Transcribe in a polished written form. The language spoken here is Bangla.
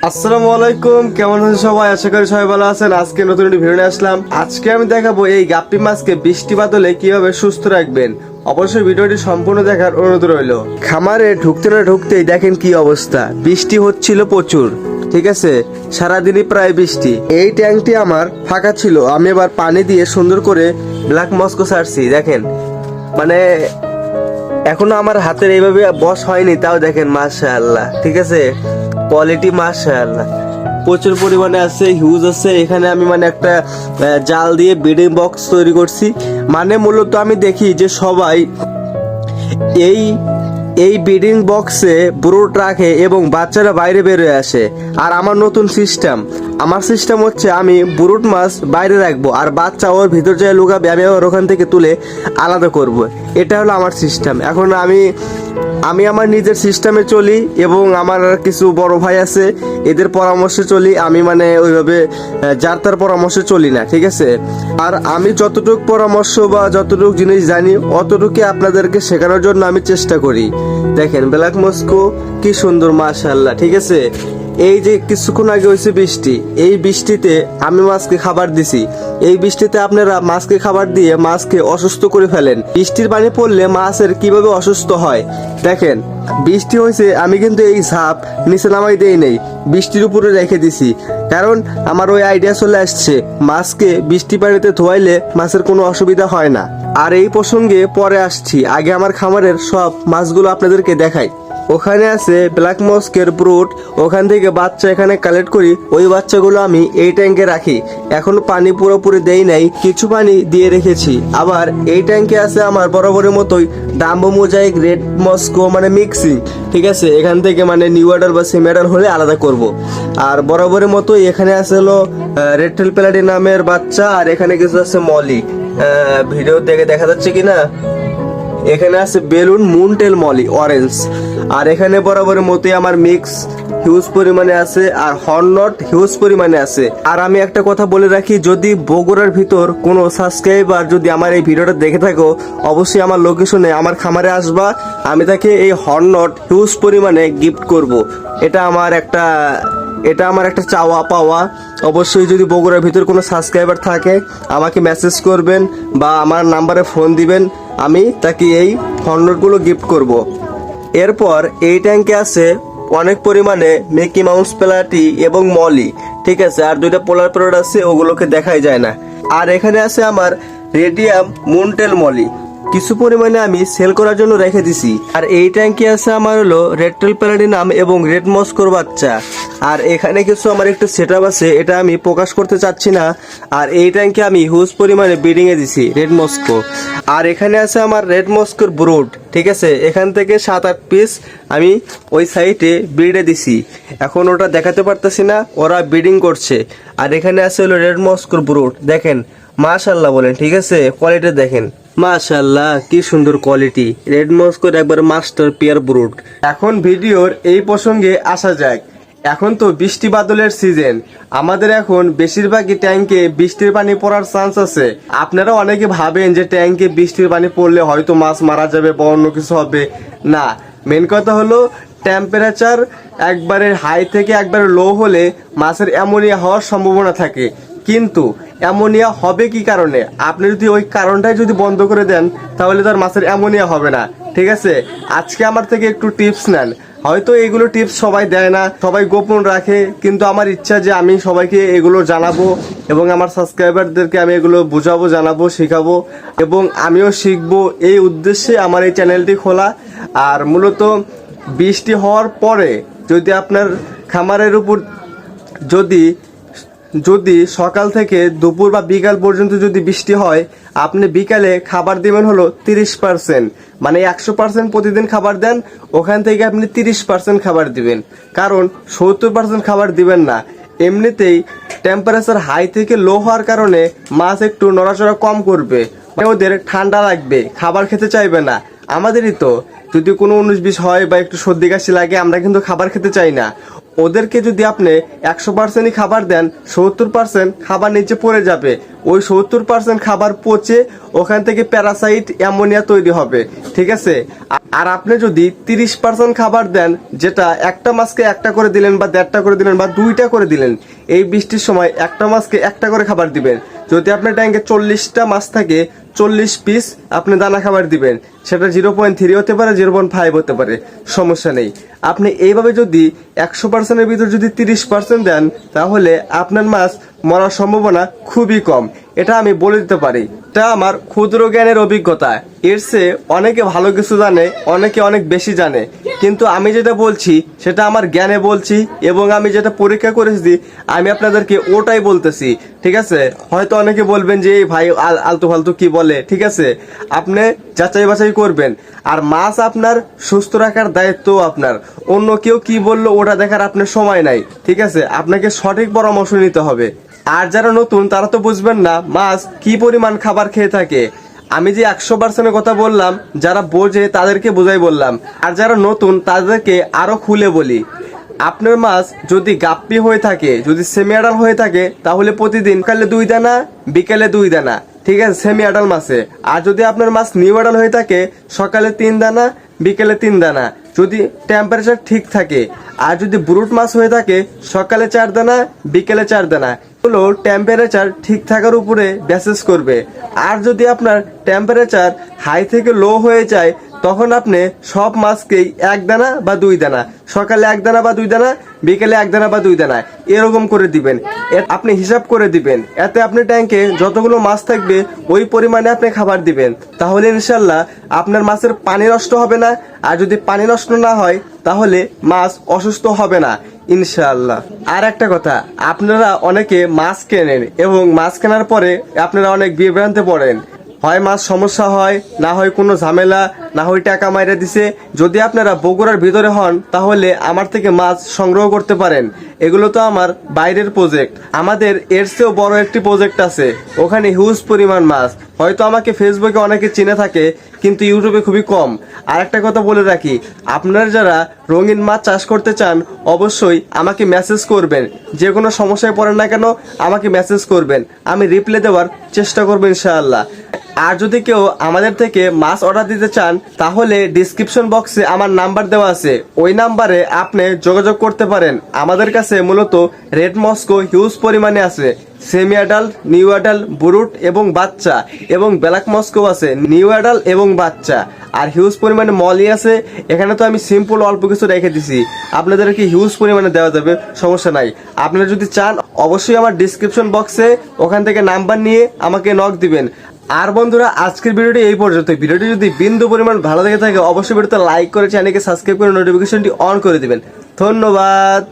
আসসালামু আলাইকুম, কেমন আছেন সবাই? আশা করি সবাই ভালো আছেন। আজকে নতুন একটি ভিডিও নিয়ে আসলাম। আজকে আমি দেখাবো এই গাপ্পি মাছকে বৃষ্টি বাদলে কিভাবে সুস্থ রাখবেন। অবশ্যই ভিডিওটি সম্পূর্ণ দেখার অনুরোধ রইল। খামারে ঢুকতে না ঢুকতেই দেখেন কি অবস্থা, বৃষ্টি হচ্ছিল প্রচুর। ঠিক আছে, সারাদিনই প্রায় বৃষ্টি। এই ট্যাঙ্কটি আমার ফাঁকা ছিল, আমি এবার পানি দিয়ে সুন্দর করে ব্ল্যাক মস্কো ছাড়ছি। দেখেন মানে এখনো আমার হাতের এইভাবে বস হয়নি, তাও দেখেন মাশাআল্লাহ। ঠিক আছে, কোয়ালিটি মাশাআল্লাহ প্রচুর পরিমাণে আছে, হিউজ আছে। এখানে আমি মানে একটা জাল দিয়ে ব্রিডিং বক্স তৈরি করছি। মানে মূলত আমি দেখি যে সবাই এই এই ব্রিডিং বক্সে ব্রুড রাখে এবং বাচ্চারা বাইরে বেরোয় আসে। আর আমার নতুন সিস্টেম, আমার সিস্টেম হচ্ছে আমি ব্রুড মাছ বাইরে রাখবো আর বাচ্চা ওর ভিতর যায় লুকাবে, আমি আবার ওখান থেকে তুলে আলাদা করব। এটা হলো আমার সিস্টেম। এখন আমি আমার নিজের সিস্টেমে চলি এবং আমার কিছু বড় ভাই আছে, এদের পরামর্শে চলি। আমি মানে ওইভাবে যার তার পরামর্শে চলি না। ঠিক আছে, আর আমি যতটুকু পরামর্শ বা যতটুকু জিনিস জানি অতটুকু আপনাদেরকে শেখানোর জন্য আমি চেষ্টা করি। দেখেন ব্ল্যাক মস্কো কি সুন্দর মাশাআল্লাহ। ঠিক আছে, এই যে কিছুক্ষণ আগে হয়েছে বৃষ্টি, এই বৃষ্টিতে আমি মাছকে খাবার দিছি। এই বৃষ্টিতে আপনারা মাছকে খাবার দিয়ে মাছকে অসুস্থ করে ফেলেন। বৃষ্টির পানি পড়লে মাছের কিভাবে অসুস্থ হয় দেখেন। বৃষ্টি হয়েছে, আমি কিন্তু এই ঝাপ নিচে নামাই দেই নেই, বৃষ্টির উপরে রেখে দিছি। কারণ আমার ওই আইডিয়া চলে আসছে, মাছকে বৃষ্টি পানিতে ধোয়াইলে মাছের কোনো অসুবিধা হয় না। আর এই প্রসঙ্গে পরে আসছি, আগে আমার খামারের সব মাছগুলো আপনাদেরকে দেখাই। ওখানে আছে ব্ল্যাক মস্কের ব্রুড, ওখান থেকে বাচ্চা এখানে কালেক্ট করি। ওই বাচ্চাগুলো আমি এই ট্যাঙ্কে রাখি। এখনো পানি পুরোপুরি দেই নাই, কিছু পানি দিয়ে রেখেছি। আবার এই ট্যাঙ্কে আছে আমার বরাবরের মতোই ডাম্বো মোজাইক রেড মস্কো, মানে মিক্সিং। ঠিক আছে, এখান থেকে মানে নিউ অর্ডার বা সেমি অর্ডার হলে আলাদা করব। আর বরাবরের মতোই এখানে আছে হলো রেড টেল প্যালাডি নামের বাচ্চা। আর এখানে কিছু আছে মলি, ভিডিও দেখে দেখা যাচ্ছে কিনা। এখানে আছে বেলুন মুনটেল মলি অরেঞ্জ। আর এখানে বরাবরের মতোই আমার মিক্স হিউজ পরিমাণে আছে, আর হর্নট হিউজ পরিমাণে আছে। আর আমি একটা কথা বলে রাখি, যদি বগুড়ার ভিতর কোনো সাবস্ক্রাইবার যদি আমার এই ভিডিওটা দেখে থাকো, অবশ্যই আমার লোকেশনে আমার খামারে আসবা, আমি তাকে এই হর্নট হিউজ পরিমাণে গিফট করব। এটা আমার একটা চাওয়া পাওয়া। অবশ্যই যদি বগুড়ার ভিতর কোনো সাবস্ক্রাইবার থাকে আমাকে মেসেজ করবেন বা আমার নাম্বারে ফোন দিবেন, আমি তাকে এই হর্নটগুলো গিফট করব। এরপর এই ট্যাঙ্কে আছে অনেক পরিমাণে মিকি মাউস প্লাটি এবং মলি। ঠিক আছে, আর দুইটা পোলার প্যারট আছে, ওগুলোকে দেখাই যায় না। আর এখানে আছে আমার রেডিয়াম মুনটেল মলি, কিছু পরিমাণে আমি সেল করার জন্য রেখে দিছি। আর এই ট্যাঙ্কে আছে আমার হলো রেড টেল প্যালাডিনাম এবং রেড মস্কোর বাচ্চা। আর এখানে কিছু আমার একটু সেটআপ আছে, এটা আমি প্রকাশ করতে চাচ্ছি না। আর এই ট্যাঙ্কে আমি হিউজ পরিমাণে ব্রিডিং এ দিছি রেড মস্কো। আর এখানে আছে আমার রেড মস্কোর ব্রুড। ঠিক আছে, এখান থেকে 7-8 পিস আমি ওই সাইডে ব্রিডে দিছি। এখন ওটা দেখাতে পারতেছি না, ওরা ব্রিডিং করছে। আর এখানে আছে হলো রেড মস্কোর ব্রুড। দেখেন মাশাআল্লাহ বলেন। ঠিক আছে, কোয়ালিটি দেখেন মাশাআল্লাহ কি সুন্দর কোয়ালিটি, রেড মস্কোর একবার মাস্টার পেয়ার ব্রুড। এখন ভিডিওর এই প্রসঙ্গে আসা যাক। এখন তো বৃষ্টি বাদলের সিজন, আমাদের এখন বেশিরভাগই ট্যাঙ্কে বৃষ্টির পানি পড়ার চান্স আছে। আপনারা অনেকে ভাবেন যে ট্যাঙ্কে বৃষ্টির পানি পড়লে হয়তো মাছ মারা যাবে বা অন্য কিছু হবে। না, মেন কথা হলো টেম্পারেচার একবারে হাই থেকে একবারে লো হলে মাছের অ্যামোনিয়া হওয়ার সম্ভাবনা থাকে। কিন্তু অ্যামোনিয়া হবে কি কারণে? আপনি যদি ওই কারণটাই যদি বন্ধ করে দেন তাহলে তো আর মাছের অ্যামোনিয়া হবে না। ঠিক আছে, আজকে আমার থেকে একটু টিপস নেন। হয়তো এগুলো টিপস সবাই দেয় না, সবাই গোপন রাখে, কিন্তু আমার ইচ্ছা যে আমি সবাইকে এগুলো জানাবো এবং আমার সাবস্ক্রাইবারদেরকে আমি এগুলো বুঝাবো, জানাবো, শেখাবো এবং আমিও শিখবো। এই উদ্দেশ্যে আমার এই চ্যানেলটি খোলা। আর মূলত বৃষ্টি হওয়ার পরে যদি আপনার খামারের উপর যদি সকাল থেকে দুপুর বা বিকাল পর্যন্ত যদি বৃষ্টি হয়, আপনি বিকালে খাবার দিবেন হলো 30%। মানে 100% প্রতিদিন খাবার দেন, ওখান থেকে আপনি 30% খাবার দিবেন। কারণ 70% খাবার দিবেন না। এমনিতেই টেম্পারেচার হাই থেকে লো হওয়ার কারণে মাছ একটু নড়াচড়া কম করবে, ওদের ঠান্ডা লাগবে, খাবার খেতে চাইবে না। আমাদেরই তো যদি কোনো 19-20 হয় বা একটু সর্দি কাশি লাগে, আমরা কিন্তু খাবার খেতে চাই না। ওদেরকে যদি আপনি 100%ই খাবার দেন, 70% খাবার নিচে পড়ে যাবে। ওই 70% খাবার পচে ওখান থেকে প্যারাসাইট অ্যামোনিয়া তৈরি হবে। ঠিক আছে, আর আপনি যদি 30% খাবার দেন, যেটা একটা মাছকে একটা করে দিলেন বা দেড়টা করে দিলেন বা দুইটা করে দিলেন, এই বৃষ্টির সময় একটা মাছকে একটা করে খাবার দিবেন। যদি আপনার ট্যাঙ্কে 40টা মাছ থাকে, 40 পিস আপনি দানা খাবার দিবেন। সেটা 0.3 হতে পারে, 0.5 হতে পারে, সমস্যা নেই। আপনি এইভাবে যদি 100%-এর ভিতর যদি 30% দেন, তাহলে আপনার মাছ মরার সম্ভাবনা খুবই কম। এটা আমি বলে দিতে পারি, এটা আমার ক্ষুদ্র জ্ঞানের অভিজ্ঞতা। এর চেয়ে অনেকে ভালো কিছু জানে, অনেকে অনেক বেশি জানে, কিন্তু আমি যেটা বলছি সেটা আমার জ্ঞানে বলছি, এবং আমি যেটা পরীক্ষা করেছি আমি আপনাদেরকে ওটাই বলতেছি, ঠিক আছে? হয়তো অনেকে বলবেন যে এই ভাই আলতু ফালতু কি বলে, ঠিক আছে? আপনি যাচাই বাছাই করবেন। আর মাছ আপনার সুস্থ রাখার দায়িত্ব আপনার। অন্য কেউ কি বললো ওটা দেখার আপনার সময় নাই, ঠিক আছে? আপনাকে সঠিক পরামর্শ নিতে হবে। আর যারা নতুন তারা তো বুঝবেন না মাছ কি পরিমাণ খাবার খেয়ে থাকে। আমি যে 100%-এর কথা বললাম, যারা বোঝে তাদেরকে বোঝাই বললাম, আর যারা নতুন তাদেরকে আরো খুলে বলি। আপনার মাছ যদি গাপ্পি হয়ে থাকে, যদি সেমি আডাল হয়ে থাকে, তাহলে প্রতিদিন সকালে 2 দানা, বিকেলে 2 দানা, ঠিক আছে, সেমি আডাল মাছে। আর যদি আপনার মাছ নিউ আডাল হয়ে থাকে, সকালে 3 দানা, বিকেলে 3 দানা, যদি টেম্পারেচার ঠিক থাকে। আর যদি ব্রুট মাছ হয়ে থাকে, সকালে 4 দানা, বিকেলে 4 দানা। হলো টেম্পারেচার ঠিক থাকার উপরে বেসিস করবে। আর যদি আপনার টেম্পারেচার হাই থেকে লো হয়ে যায়, তখন আপনি সব মাছকেই 1 দানা বা 2 দানা, সকালে 1 দানা বা 2 দানা, বিকেলে 1 দানা বা 2 দানা, এরকম করে দিবেন। আপনি হিসাব করে দিবেন। এতে আপনি ট্যাঙ্কে যতগুলো মাছ থাকবে ওই পরিমাণে আপনি খাবার দিবেন। তাহলে ইনশাল্লাহ আপনার মাছের পানি নষ্ট হবে না। আর যদি পানি নষ্ট না হয়, তাহলে মাছ অসুস্থ হবে না ইনশাআল্লাহ। আর একটা কথা, আপনারা অনেকে মাছ কেনেন এবং মাছ কেনার পরে আপনারা অনেক বিভ্রান্তে পড়েন। হয় মাছ সমস্যা হয়, না হয় কোনো ঝামেলা, না হয় টাকা মাইরা দিছে। যদি আপনারা বগুড়ার ভিতরে হন, তাহলে আমার থেকে মাছ সংগ্রহ করতে পারেন। এগুলো তো আমার বাইরের প্রজেক্ট। আমাদের এর চেয়েও বড় একটি প্রজেক্ট আছে, ওখানে হিউজ পরিমাণ মাছ। হয়তো আমাকে ফেসবুকে অনেকে চিনে থাকে, কিন্তু ইউটিউবে খুবই কম। আর একটা কথা বলে রাখি, আপনারা যারা রঙিন মাছ চাষ করতে চান, অবশ্যই আমাকে মেসেজ করবেন। যে কোনো সমস্যায় পড়েন না কেন, আমাকে মেসেজ করবেন, আমি রিপ্লাই দেওয়ার চেষ্টা করবো ইনশাআল্লাহ। আর যদি কেউ আমাদের থেকে মাছ অর্ডার দিতে চান, তাহলে ডিসক্রিপশন বক্সে আমার নাম্বার দেওয়া আছে, ওই নাম্বারে আপনি যোগাযোগ করতে পারেন। আমাদের কাছে মূলত রেড মস্কো হিউজ পরিমাণে আছে, semi adult, new adult, brood এবং বাচ্চা, এবং ব্ল্যাক মস্কো আছে, নিউ অ্যাডাল্ট এবং বাচ্চা। আর হিউজ পরিমাণে মলি আছে। এখানে তো আমি সিম্পল অল্প কিছু রেখে দিছি, আপনাদেরকে হিউজ পরিমাণে দেওয়া যাবে, সমস্যা নাই। আপনারা যদি চান, অবশ্যই আমার ডিসক্রিপশন বক্সে ওখান থেকে নাম্বার নিয়ে আমাকে নক দিবেন। আর বন্ধুরা, আজকের ভিডিওটি এই পর্যন্ত। ভিডিওটি যদি বিন্দু পরিমাণ ভালো লেগে থাকে, অবশ্যই ভিডিওতে লাইক করে চ্যানেলকে সাবস্ক্রাইব করে নোটিফিকেশনটি অন করে দিবেন। ধন্যবাদ।